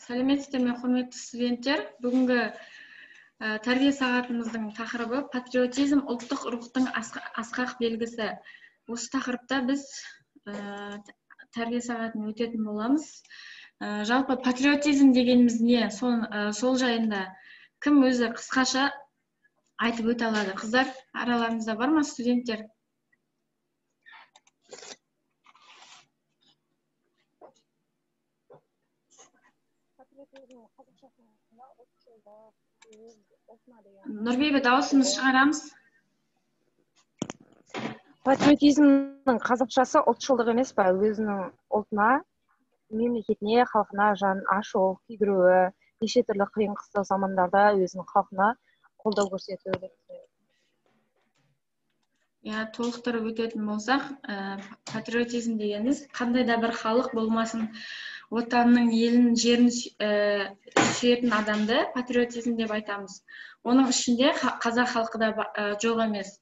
Сәлеметсіздер ме, құрметті студенттер? Бүгінгі тәрбие сағатымыздың тақырыбы патриотизм ұлттық рухтың асқақ белгісі. Осы тақырыпта біз тәрбие сағатын өтетін боламыз. Жалпы патриотизм дегеніміз не? Сол жайында кім өзі қысқаша айтып өте алады? Қыздар, араларыңызда бар ма студенттер? Нұрбибі, дауысымыз шығарамыз. Патриотизмнің қазақшасы ұлтшылдық емес па? Өзінің ұлтына, мемлекетіне, халқына жан ашу, күйдіруі, неше түрлі қиын қыстау замандарда өзінің халқына қолдау көрсетуі деп Я толықтырып өтетін болсақ, патриотизм дегеніміз қандай да бір халық болмасын, отанның, елін, жерін сүйетін адамды патриотизм деп айтамыз. Оның ішінде қазақ халқы да жоқ емес.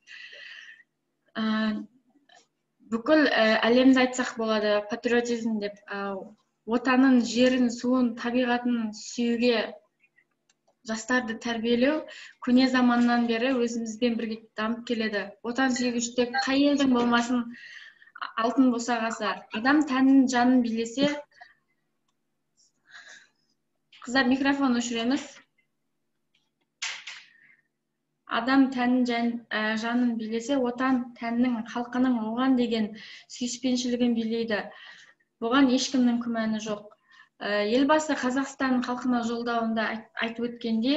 Бүкіл әлемді айтсақ болады патриотизм деп. Отанын, жерін, суын, табиғатын сүюге жастарды тәрбиелеу көне заманнан бері өзімізбен бірге дамып келеді. Отан сүйгіштік қай елдің болмасын алтын босағасы. Адам тәнін, жанын билесе, қыздар микрофон өшіреміз. Адам тәнін, жанын билесе, отан тәннің, халқының оған деген сүйіспеншілігін билейді. Бұған ешкімнің күмәні жоқ. Елбасы Қазақстан халқына жолдауында айтып өткенде,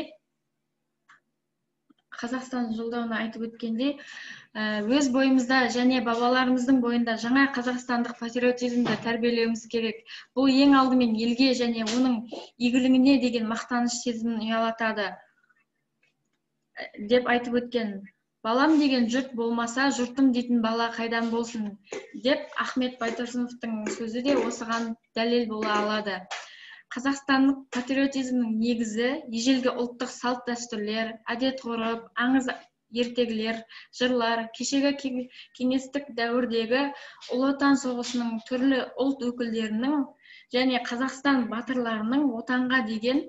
өз бойымызда және бабаларымыздың бойында жаңа қазақстандық патриотизмді тәрбиелеуіміз керек. Бұл ең алдымен елге және оның игілігіне деген мақтаныш сезімін ұялатады деп айтып өткен. Балам деген жұрт болмаса, жұртым дейтін бала қайдан болсын деп Ахмет Байтұрсыновтың сөзі де осыған дәлел бола алады. Қазақстандық патриотизмнің негізі ежелгі ұлттық салт дәстүрлер, әдет ғұрып, аңыз ертегілер, жырлар, кешегі кеңестік дәуірдегі ұлы отан соғысының түрлі ұлт өкілдерінің және Қазақстан батырларының отанға деген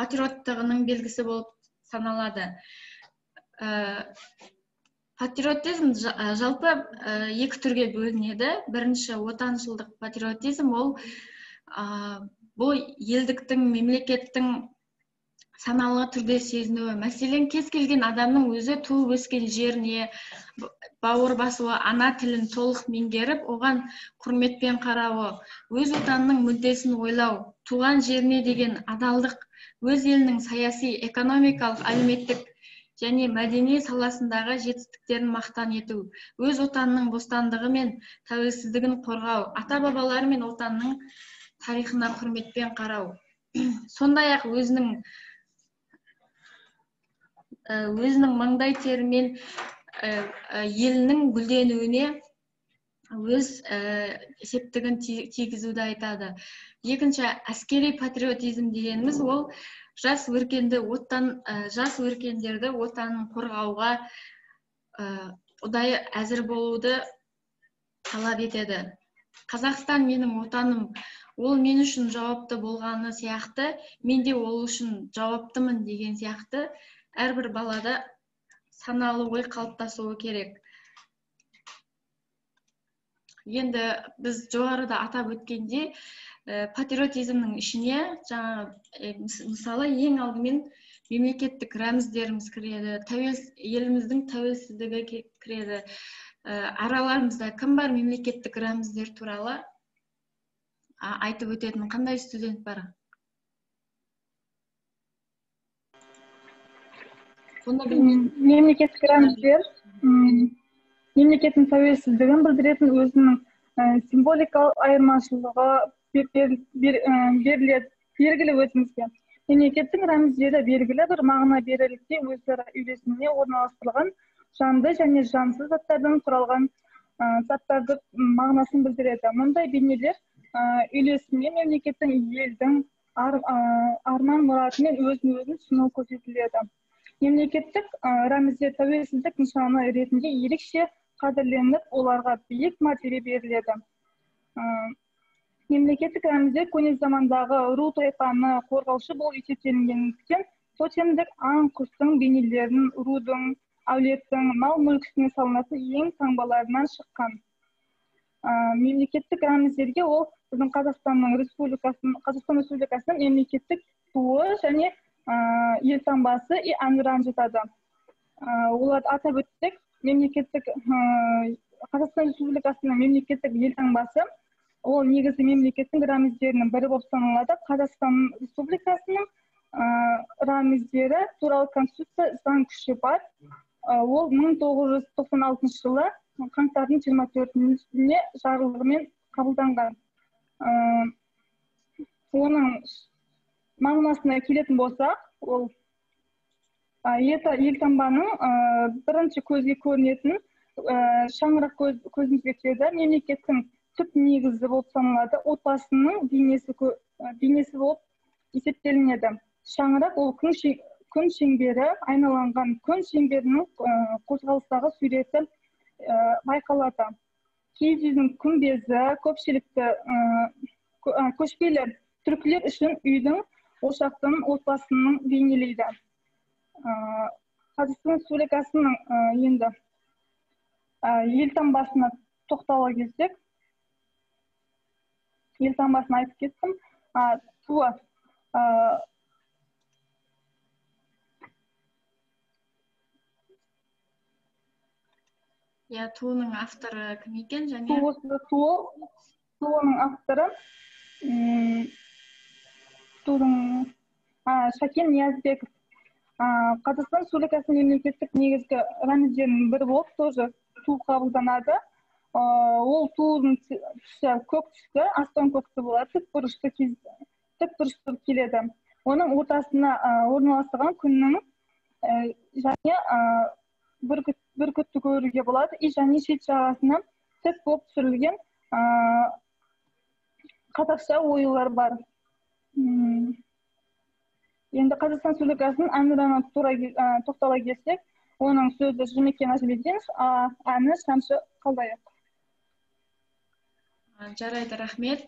патриоттығының белгісі болып саналады. Патриотизм жалпы екі түрге бөлінеді. Бірінші отаншылдық патриотизм, бұл елдіктің, мемлекеттің саналы түрде сезінуі. Мәселен, кез келген адамның өзі туып өскен жеріне бауыр басуы, ана тілін толық меңгеріп, оған құрметпен қарауы, өз отанының мүддесін ойлау, туған жеріне деген адалдық, өз елінің саяси, экономикалық, әлеуметтік және мәдени саласындағы жетістіктерін мақтан ету, өз отанының бостандығы мен тәуелсіздігін қорғау, ата-бабалары мен отанның тарихына құрметпен қарау. Сондай-ақ өзінің маңдай терімен елінің гүлденуіне өз септігін тигізуді айтады. Екінші, әскери патриотизм дегеніміз ол жас өркендерді отанын қорғауға ұдайы әзір болуды талап етеді. Қазақстан менің отаным, ол мен үшін жауапты болғаны сияқты, мен де ол үшін жауаптымын деген сияқты әрбір балада саналы ой қалыптасуы керек. Енді біз жоғарыда атап өткенде, патриотизмнің ішіне мысалы ең алдымен мемлекеттік рәміздеріміз кіреді, еліміздің тәуелсіздігі кіреді. Араларымызда кім бар мемлекеттік рәміздер туралы айтып өтетін қандай студент бар? Мемлекеттік рәміздер мемлекеттің тәуелсіздігін білдіретін өзінің символикалық айырмашылығы белгілі өзімізге. Мемлекеттің рәміздері белгілі бір мағына берілікте өзара үйлесіміне орналастырылған жанды және жансыз заттардан құралған заттарды мағынасын білдіреді. Мұндай бейнелер үйлесімге мемлекеттің, елдің арман мұраты мен өзін түсіну көрсетіледі. Мемлекеттік рәміздер тәуелсіздік нышаны ретінде ерекше қадірленіп, оларға биік мәртебе беріледі. мемлекеттік рәміздер көне замандағы ру тайпаны қорғаушы болып есептелінгендіктен тотемдік аң құстың бейнелерін рудың, әулеттің, мал мүлкісіне салынатын ең таңбаларынан шыққан. Мемлекеттік рәміздерге ол біздің Қазақстан Республикасының мемлекеттік туы және елтаңбасы и әнұран жатады. Оларды атап өтсек, Қазақстан Республикасының мемлекеттік елтаңбасы ол негізгі мемлекеттің рәміздерінің бірі болып саналады. Қазақстан Республикасының рәміздері туралы конституция заң күші бар. Ол 1996 жылы қаңтардың 24-іне жарлығымен қабылданған. Оның мағынасына келетін болсақ, ол елтаңбаның бірінші көзге көрінетін шаңырақ көзімізге түседі. Мемлекеттің түп негізі болып саналады. Отбасының бейнесі болып есептелінеді. Шаңырақ ол күн шеңбері, айналанған күн шеңберінің қозғалыстағы суреті байқалады. Киіз үйдің күмбезі көшпелі түркілер үшін үйдің, ошақтың, отбасының бейнелейді. Қазақстан Республикасының енді елтаңбасына тоқтала келсек, елтаңбасын айтып кеттім. Туы. Туының авторы кім екен және? Туының авторы Шакен Ниязбеков. Қазақстан Республикасының мемлекеттік негізгі рәміздерінің бірі болып тоже ту қабылданады. Ол туының түсі көк түсті, аспан көкті болады, тік бұрышты келеді. Оның ортасына орналастырған күннің және бүркітті көруге болады. Және шет жағасына тік болып түсірілген қазақша оюлар бар. Енді Қазақстан Республикасының әнұранына тоқтала келсек, оның сөзі Жұмекен Әжібеденов, әні Шәмші Қалдаяқ. Жарайды, рахмет.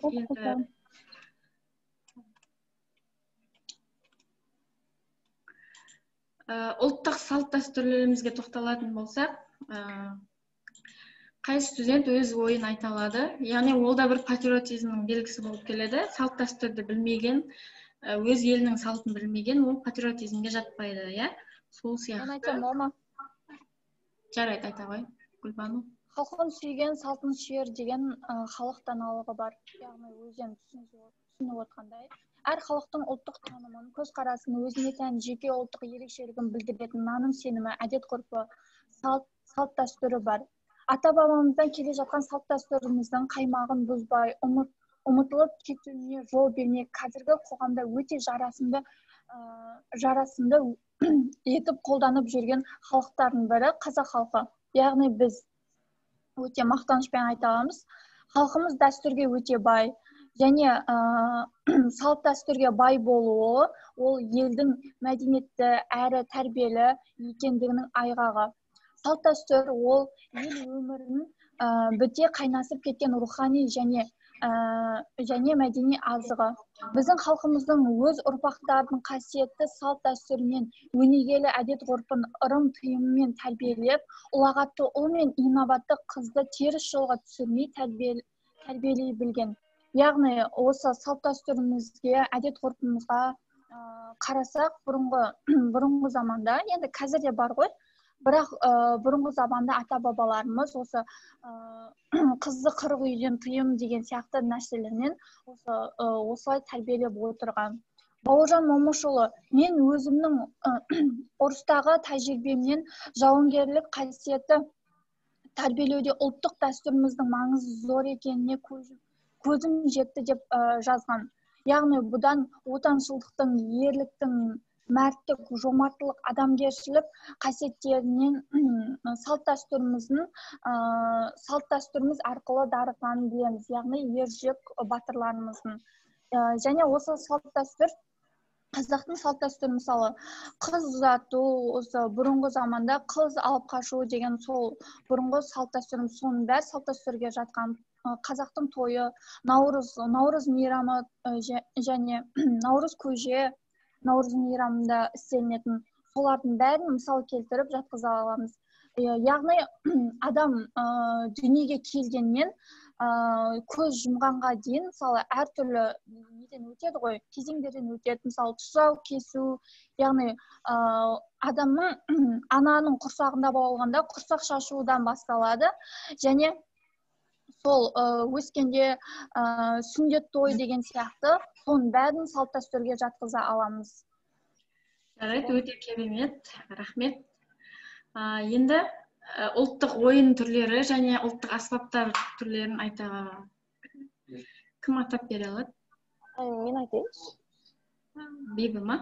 Ұлттық салт дәстүрлерімізге тоқталатын болсақ, қай студент өз ойын айта алады. Яғни ол да бір патриотизмнің белгісі болып келеді. Салт дәстүрді білмеген, өз елінің салтын білмеген, ол патриотизмге жатпайды, иә? Сол сияқты. Мен айтсам бол ма? Жарайды, айта ғой, Гүлбану. Халқын сүйген, салтын сүйер деген халық даналығы бар. Яғни өздерің түсініп отқандай. Әр халықтың ұлттық танымын, көзқарасын, өзіне тән жеке ұлттық ерекшелігін білдіретін наным сенімі, әдет ғұрпы, салт дәстүрі бар. Ата-бабамыздан келе жатқан салт дәстүріміздің қаймағын бұзбай, ұмытылып кетуіне жол бермей, қазіргі қоғамда өте жарасымды етіп қолданып жүрген халықтардың бірі қазақ халқы. Яғни біз өте мақтанышпен айта аламыз. Халқымыз дәстүрге өте бай. Және салт дәстүрге бай болуы ол елдің мәдениетті әрі тәрбиелі екендігінің айғағы. Салт дәстүр ол ел өмірінің біте қайнасып кеткен рухани және мәдени азығы. Біздің халқымыздың өз ұрпақтардың қасиетті салт дәстүрінен өнегелі әдет ғұрпын ырым тыйыммен тәрбиелеп, ұлағатты ұл мен инабатты қызды теріс жолға түсірмей тәрбиелей білген. Яғни осы салт дәстүрімізге, әдет ғұрпымызға қарасақ, бұрынғы заманда, енді қазір де бар ғой, бірақ бұрынғы заманда ата-бабаларымыз осы қызды қырық үйден тыйым деген сияқты нәрселермен осылай тәрбиелеп отырған. Бауыржан Момышұлы, мен өзімнің ұрыстағы тәжірибемнен жауынгерлік қасиетті тәрбиелеуде ұлттық дәстүріміздің маңызы зор екеніне көзім жетті деп жазған. Яғни бұдан отаншылдықтың, ерліктің, мәрттік, жомарттылық, адамгершілік қасиеттерінен салт дәстүріміз арқылы дарығанын білеміз. Яғни ержүрек батырларымыздың. Және осы салт дәстүр, қазақтың салт дәстүрі мысалы қыз ұзату, осы бұрынғы заманда қыз алып қашу деген сол бұрынғы салт дәстүріміз, соның бәрі салт дәстүрге жатқан қазақтың тойы, наурыз мейрамы және наурыз көже, наурыз мейрамында істелінетін солардың бәрін мысал келтіріп жатқыза аламыз. Яғни адам дүниеге келгеннен көз жұмғанға дейін мысалы әртүрлі неден өтеді ғой, кезеңдерден өтеді. Мысалы тұсау кесу, яғни адамның ананың құрсағында болғанда құрсақ шашудан басталады, және сол өскенде сүндет той деген сияқты соның бәрін салт дәстүрге жатқыза аламыз. Жарайды, өте керемет, рахмет. Енді ұлттық ойын түрлері және ұлттық аспаптар түрлерін кім атап бере алады? Мен айтайыншы. Бибі ма?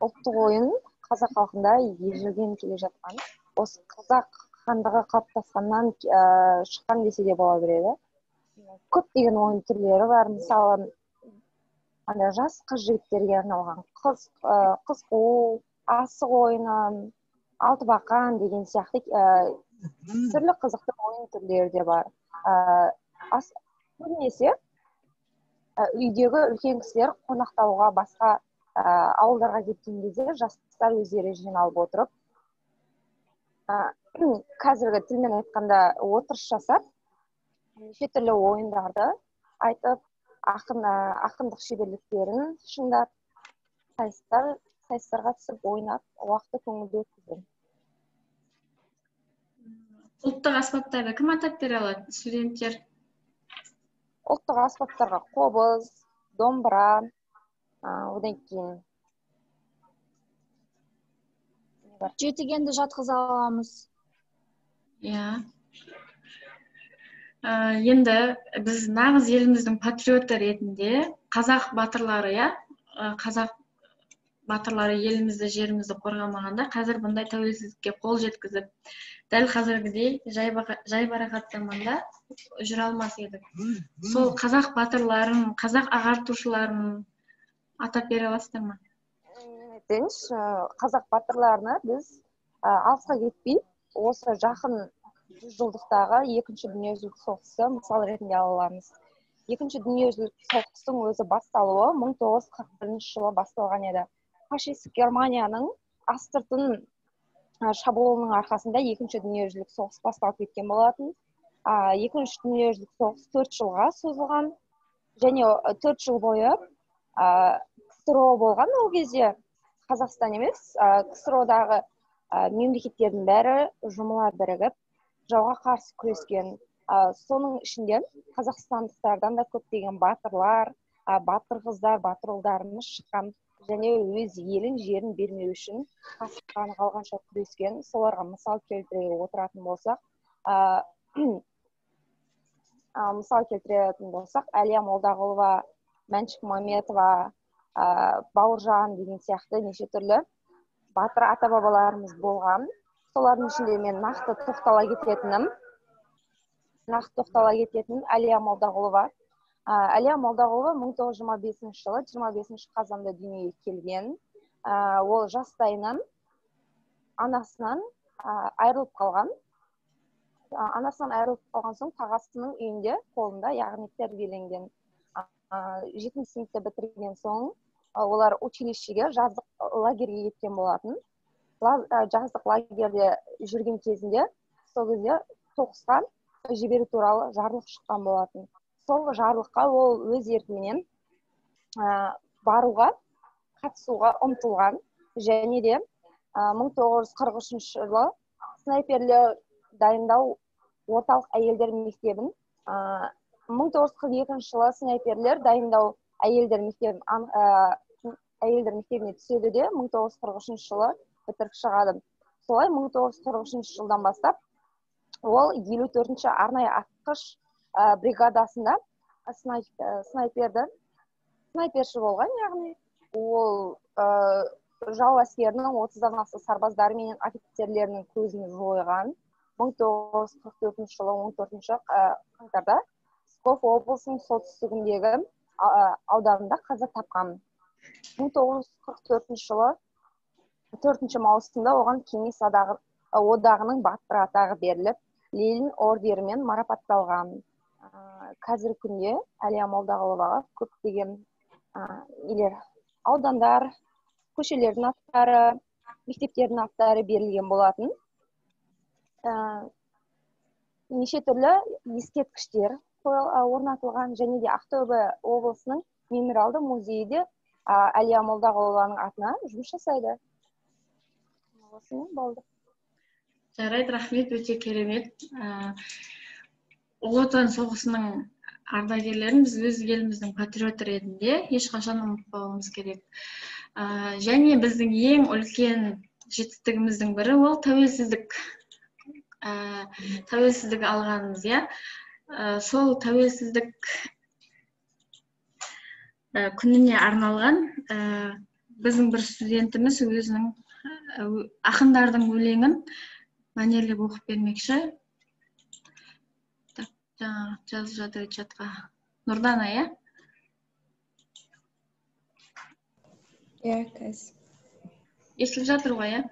Ұлттық ойын қазақ халқында ежелден келе жатқан, осы қазақ хандығы қалыптасқаннан шыққан десе де бола береді. Көптеген ойын түрлері бар. Мысалы, жас қыз жігіттерге арналған қыз қуу, асық ойыны, алтыбақан деген сияқты түрлі қызықты ойын түрлері де бар. Көбінесе үйдегі үлкен кісілер қонақтауға басқа ауылдарға кеткен кезде жастар өздері жиналып отырып, қазіргі тілмен айтқанда отырыс жасап, неше түрлі ойындарды айтып, ақындық шеберліктерін шыңдап, сайыстарға түсіп ойнап, уақытты көңілді өткізген. Ұлттық аспаптарды кім атап бере алады, студенттер? Ұлттық аспаптарға қобыз, домбыра, одан кейін жетігенді жатқыза аламыз. Енді біз нағыз еліміздің патриоты ретінде қазақ батырлары, қазақ батырлары елімізді, жерімізді қорғамағанда, қазір бұндай тәуелсіздікке қол жеткізіп, дәл қазіргідей жайбарақат заманда жүре алмас едік. Сол қазақ батырларын, қазақ ағартушыларын атап бере аласыздар ма? Қазақ батырларына біз алысқа кетпей, осы жақын 100 жылдықтағы екінші дүниежүзілік соғысты мысал ретінде аламыз. Екінші дүниежүзілік соғыстың өзі басталуы 1941 жылы басталған еді. Фашистік Германияның астыртын шабуылының арқасында екінші дүниежүзілік соғыс басталып кеткен болатын. Екінші дүниежүзілік соғыс 4 жылға созылған, және 4 жыл бойы КСРО болған. Ол кезде Қазақстан емес, КСРО-дағы мемлекеттердің бәрі жұмыла бірігіп, жауға қарсы күрескен. Соның ішінде қазақстандықтардан да көптеген батырлар, батыр қыздар, батыр ұлдарымыз шыққан, және өз елін, жерін бермеу үшін қасықтан қалғанша күрескен. Соларға мысал келтіре отыратын болсақ, Әлия Молдағұлова, Мәншік Маметова, Бауыржан деген сияқты неше түрлі батыр ата-бабаларымыз болған. Солардың ішінде мен нақты тоқтала кететін Әлия Молдағұлова. Әлия Молдағұлова 1925 жылы 25 қазанда дүниеге келген. Ол жастайынан анасынан айырылып қалған. Анасынан айырылып қалған соң тағасының үйінде, қолында, яғни тәрбиеленген. 7 сыныпты бітірген соң олар училищеге, жаздық лагерьге кеткен болатын. Жаздық лагерьде жүрген кезінде, сол кезде соғысқа жіберу туралы жарлық шыққан болатын. Сол жарлыққа ол өз еркімен баруға, қатысуға ұмтылған, және де 1943 жылы снайперлер дайындау орталық әйелдер мектебін, 1942 жылы снайперлер дайындау әйелдер мектебіне түседі де 1943 жылы бітіріп шығады. Солай 1943 жылдан бастап ол 54-ші арнайы атқыш бригадасында снайперші болған, яғни ол жау әскерінің 30-дан аса сарбаздары мен офицерлерінің көзін жойған. 1944 жылы 14 қаңтарда Псков облысының солтүстігіндегі ауданында қаза тапқан. 1944 жылы 4 маусымда оған Кеңес одағының батыры атағы беріліп, Ленин ордерімен марапатталған. Қазіргі күнде Әлия Молдағұловаға көптеген аудандар, көшелердің аттары, мектептердің аттары берілген болатын. Неше түрлі ескерткіштер орнатылған, және де Ақтөбе облысының мемориалды музейде Әлия Молдағұлованың атына жұмыс жасайды. Осымен болды. Жарайды, рахмет, өте керемет. Ұлы Отан соғысының ардагерлерін біз өз еліміздің патриоты ретінде ешқашан ұмытпауымыз керек. Және біздің ең үлкен жетістігіміздің бірі ол тәуелсіздік. Тәуелсіздік алғанымыз, сол тәуелсіздік күніне арналған біздің бір студентіміз өзінің ақындардың өлеңін мәнерлеп оқып бермекші. Жазып жатыр чатқа. Нұрдана, Қазір. Естіліп жатыр ғой,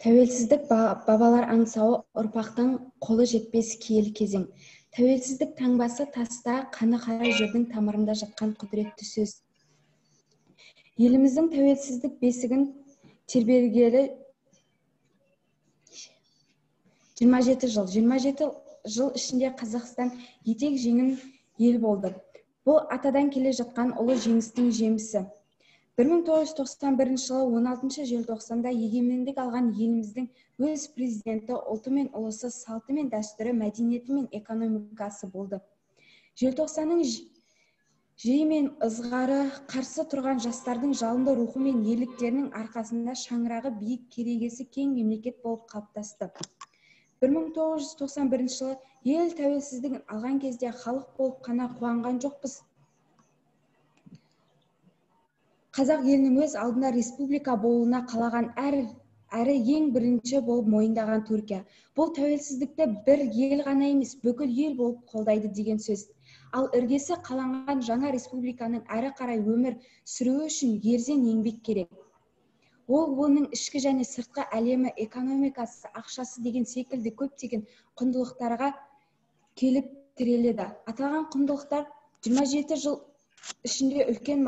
Тәуелсіздік бабалар аңсауы ұрпақтың қолы жетпес киелі кезең. Тәуелсіздік таңбасы таста, қаны қара жердің тамырында жатқан құдіретті сөз. Еліміздің тәуелсіздік бесігін тербелгелі 27 жыл. 27 жыл ішінде Қазақстан етек жеңін ел болды. Бұл атадан келе жатқан ұлы жеңістің жемісі. 1991 жылы 16 желтоқсанда егемендік алған еліміздің өз президенті ұлты мен ұлысы, салты мен дәстүрі, мәдениеті мен экономикасы болды. Желтоқсанның жиі мен ызғары қарсы тұрған жастардың жалынды рухы мен ерліктерінің арқасында шаңырағы биік, керегесі кең мемлекет болып қалыптасты. 1991 жылы ел тәуелсіздігін алған кезде халық болып қана қуанған жоқпыз. Қазақ елінің өз алдына республика болуына қалаған әрі ең бірінші болып мойындаған Түркия. Бұл тәуелсіздікті бір ел ғана емес, бүкіл ел болып қолдайды деген сөз. Ал іргесі қаланған жаңа республиканың әрі қарай өмір сүруі үшін ерзен еңбек керек. Ол оның ішкі және сыртқы әлемі, экономикасы, ақшасы деген секілді көптеген құндылықтарға келіп тіреледі. Аталған құндылықтар 27 жыл ішінде үлкен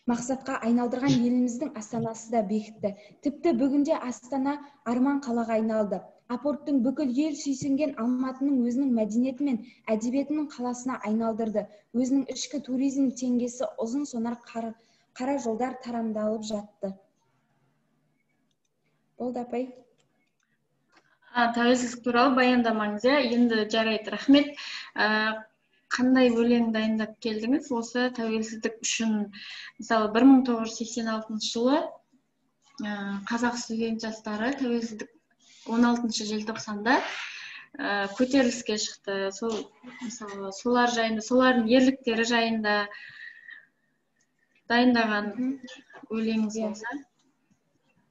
мақсатқа айналдырған еліміздің астанасы да бекітті. Тіпті бүгінде Астана арман қалаға айналды. Апорттың бүкіл ел сүйсінген Алматының өзінің мәдениеті мен әдебиетінің қаласына айналдырды. Өзінің ішкі туризм теңгесі ұзын сонар қара жолдар тарамдалып жатты. Болды, апай. Тәуелсіздік туралы баяндамаңыз, енді жарайды, рахмет. Қандай өлең дайындап келдіңіз осы тәуелсіздік үшін? Мысалы 1986 жылы қазақ студент жастары тәуелсіздік 16 желтоқсанда көтеріліске шықты. Мысалы солар жайында, солардың ерліктері жайында дайындаған өлеңіңіз болса?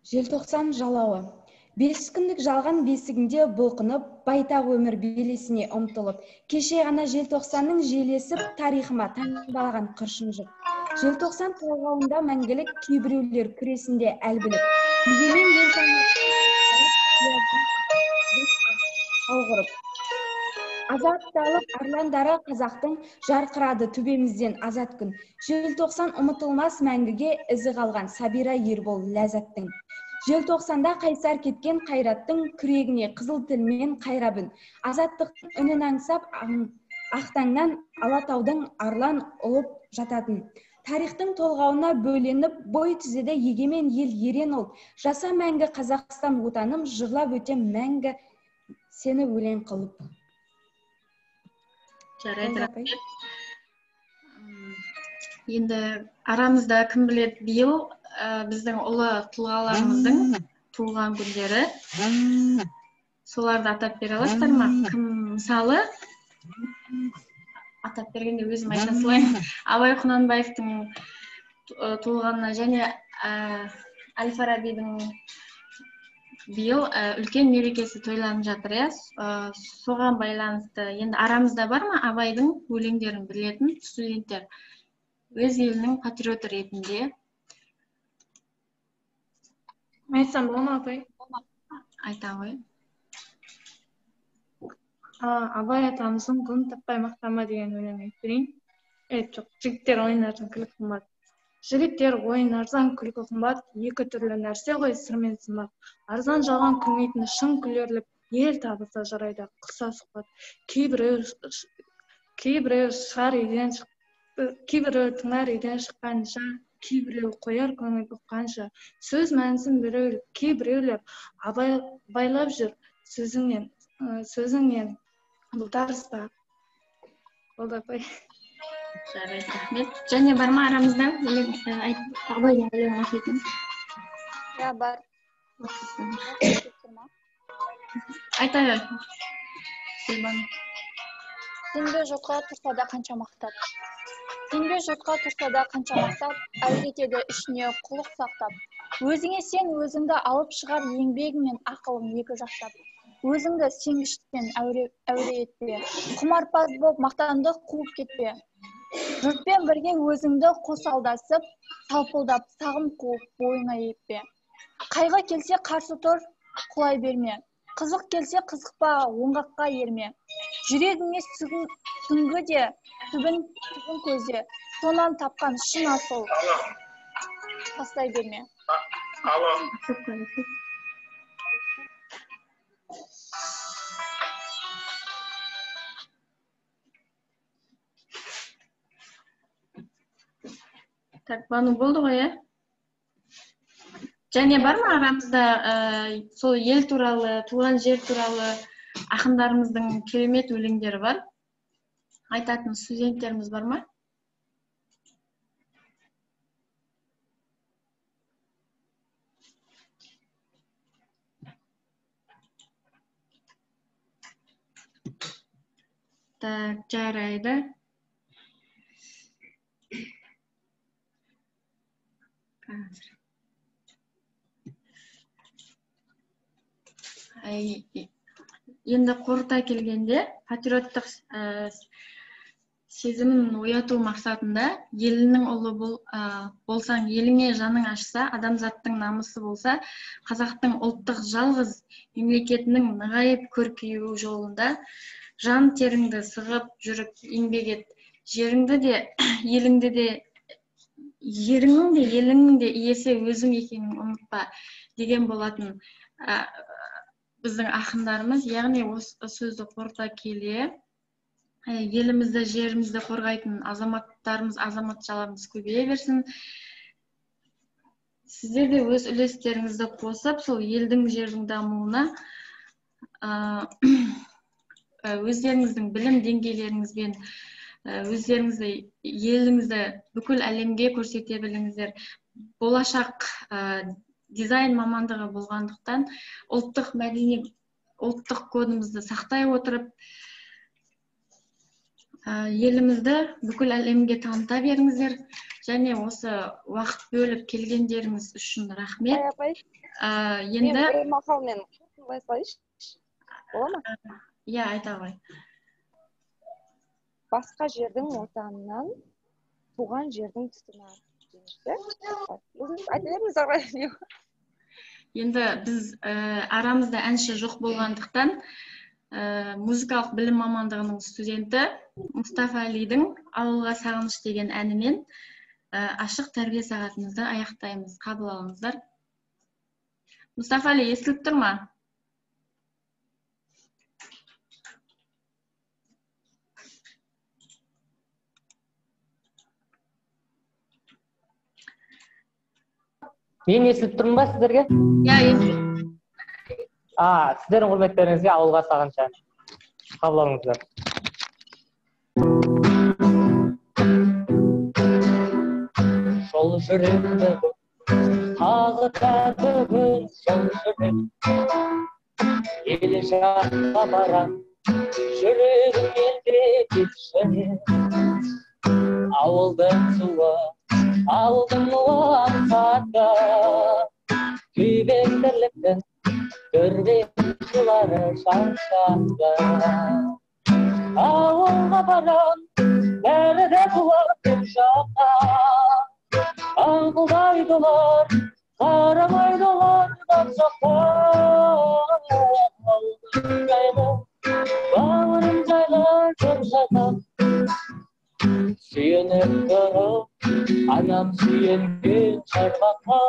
Желтоқсан жалауы. 5 күндік жалған бесігінде бұлқынып, байтақ өмір белесіне ұмтылып, кеше ғана желтоқсанның желесіп, тарихыма таңбалаған қыршын жұп. Желтоқсан толғауында мәңгілік, кейбіреулер күресінде әл біліп, егемен ел азатталып арландары қазақтың жарқырады төбемізден азат күн. Желтоқсан ұмытылмас мәңгіге ізі қалған Сабира Ербол ләззаттың. Желтоқсанда қайсар кеткен қайраттың күрегіне қызыл тілмен қайрабын. Азаттықтың үнін аңсап ақтаңнан Алатаудың арлан ұлып жататын. Тарихтың толғауына бөленіп бой түзеді егемен ел ерен ол. Жаса мәңгі Қазақстан отаным, жырлап өтем мәңгі сені өлең қылып. Жарайды, рахмет. Енді арамызда кім біледі, биыл біздің ұлы тұлғаларымыздың туылған күндері. Соларды атап бере аласыздар ма? Кім, мысалы, атап бергенде өзім айта салайын. Абай Құнанбаевтың туылғанына және Әл-Фарабидің биыл үлкен мерекесі тойланып жатыр, иә. Соған байланысты енді арамызда бар ма Абайдың өлеңдерін білетін студенттер? Өз елінің патриоты ретінде. Айтсам бола ма, апай? Айта ғой. Абай атамыздың күн таппай мақтама деген өлең айтып берейін. Жоқ, жігіттер ойнардан күлкі қымбат. Жігіттер ойнардан күлкі қымбат, екі түрлі нәрсе ғой сыр мен сымбат. Арзан жалған күлмейтін шын күлерлік, ел табыса жарайды қыса сұхбат. Кейбіреу шығар үйден шықты, кейбіреу тыңдар үйден шыққанша, кейбіреу қояр көңіл ұққанша. Сөз мәнісін біреулер, кейбіреулер байлап жүр сөзіңнен бұл тарыспа. Болды, апай. Жарайды, рахмет. Және бар ма арамызда Абайдың өлең айтатын? Иә, бар. Айта. Сенбе жұртқа тұрса да қанша мақтап. Сенбе жұртқа тұрса да қанша мақтап, әуретеді ішіне құлық сақтап. Өзіңе сен өзіңді алып шығар еңбегің мен ақылың екі жақтап. Өзіңді сенгіштікпен әуре етпе. Құмарпаз боп мақтанды қуып кетпе. Жұртпен бірге өзіңді қос алдасып, салпылдап сағым қуып бойыңа еппе. Қайғы келсе қарсы тұр, құлай берме. Қызық келсе қызықпа, оңғаққа ерме. Жүрегіңе сүңгі де, түбін көзе. Сонан тапқан шын асыл. Тастай берме. Так, Бану болды ғой, иә? Және бар ма арамызда сол ел туралы, туған жер туралы ақындарымыздың керемет өлеңдері бар? Айтатын студенттеріміз бар ма? Так, жарайды. Енді қорыта келгенде, патриоттық сезімін ояту мақсатында елінің ұлы болсаң, еліңе жаның ашса, адамзаттың намысы болса, қазақтың ұлттық жалғыз мемлекетінің нығайып көркеюі жолында жан теріңді сығып жүріп еңбек ет. Жеріңді де, еліңді де, еріңнің де, еліңнің де иесі өзің екенін ұмытпа деген болатын біздің ақындарымыз. Яғни осы сөзді қорыта келе, елімізді, жерімізді қорғайтын азаматтарымыз, азаматшаларымыз көбейе берсін. Сіздер де өз үлестеріңізді қосып, сол елдің, жердің дамуына өздеріңіздің білім деңгейлеріңізбен өздеріңізді, еліңізді бүкіл әлемге көрсете біліңіздер. Болашақ дизайн мамандығы болғандықтан ұлттық мәдени, ұлттық кодымызды сақтай отырып, елімізді бүкіл әлемге таныта беріңіздер. Және осы уақыт бөліп келгендеріңіз үшін рахмет. Енді мен бір мақалмен қосылай салайыншы. Бола ма? Иә, айта ғой. Басқа жердің отанынан туған жердің тұсына. Айта беріңіз ағай. Енді біз арамызда әнші жоқ болғандықтан музыкалық білім мамандығының студенті Мұстафа Алидің «Ауылға сағыныш» деген әнімен ашық тәрбие сағатымызды аяқтаймыз. Қабыл алыңыздар. Мұстафа Али, естіліп тұр ма? Мен естіліп тұрмын ба сіздерге? Иә, естіліп. Сіздердің құрметтеріңізге «Ауылға сағыныш» әні. Қабыл алыңыздар. Жол жүректі тағы да бүгін жол жүрек. Ел жаққа барам, жүрегім елде кетші. Ауылдың суы алдым аңсатып, күйбең тірліктің көрген жылары шаршады. Ауылға барам, бәрі де бұлар деп жақа. Аңқылдайды олар, қарамайды олар бар жаққа. Бауырым жайлы жұршатам, сүйеніп тұрып, анам сүйенген шарбаққа.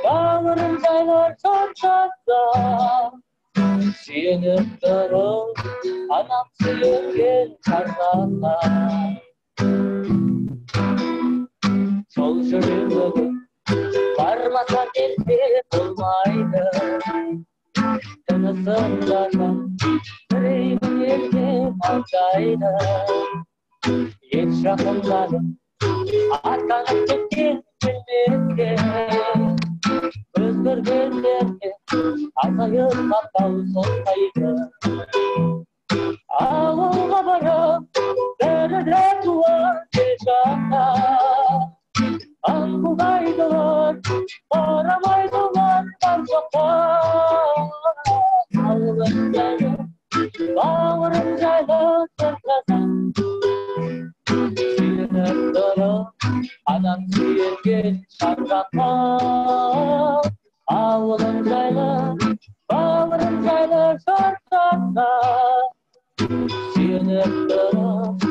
Бауырым жайлы жұршатам, сүйеніп тұрып, анам сүйенген шарбаққа. Сол жүрегім бармаса келсе болмайды. Тынысымда жан жүрегім елге қалжайды. Ет жақындарым аттанып кеткен келмеске, көз көргендерге азайып қапал соқпайды. Ауылға барып бәрі де туар ел жақта. Аңқылдайдылар, қарамайдылар бар жаққа. Ауылым жайлы, бауырым жайлы сырқасам, сүйеніп тұрып, адам сүйенген шарбаққа. Ауылым жайлы, бауырым жайлы сырқасам, сүйеніп тұрып,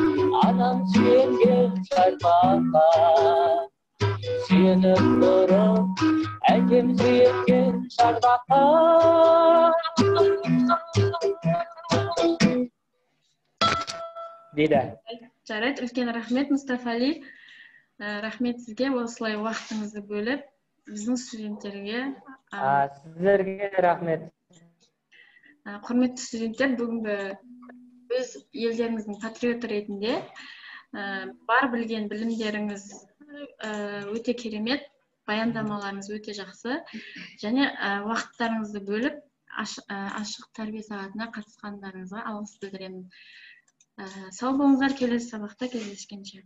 адам сүйенген шарбаққа. Сүйеніп тұрып, әкем сүйенген шарбаққа. Дейді. Жарайды, үлкен рахмет, Мұстафали. Рахмет сізге осылай уақытыңызды бөліп, біздің студенттерге. Сіздерге рахмет. Құрметті студенттер, бүгінгі өз елдеріңіздің патриоты ретінде бар білген білімдеріңіз өте керемет, баяндамаларыңыз өте жақсы, және уақыттарыңызды бөліп ашық тәрбие сағатына қатысқандарыңызға алғыс білдіремін. Сау болыңыздар, келесі сабақта кездескенше.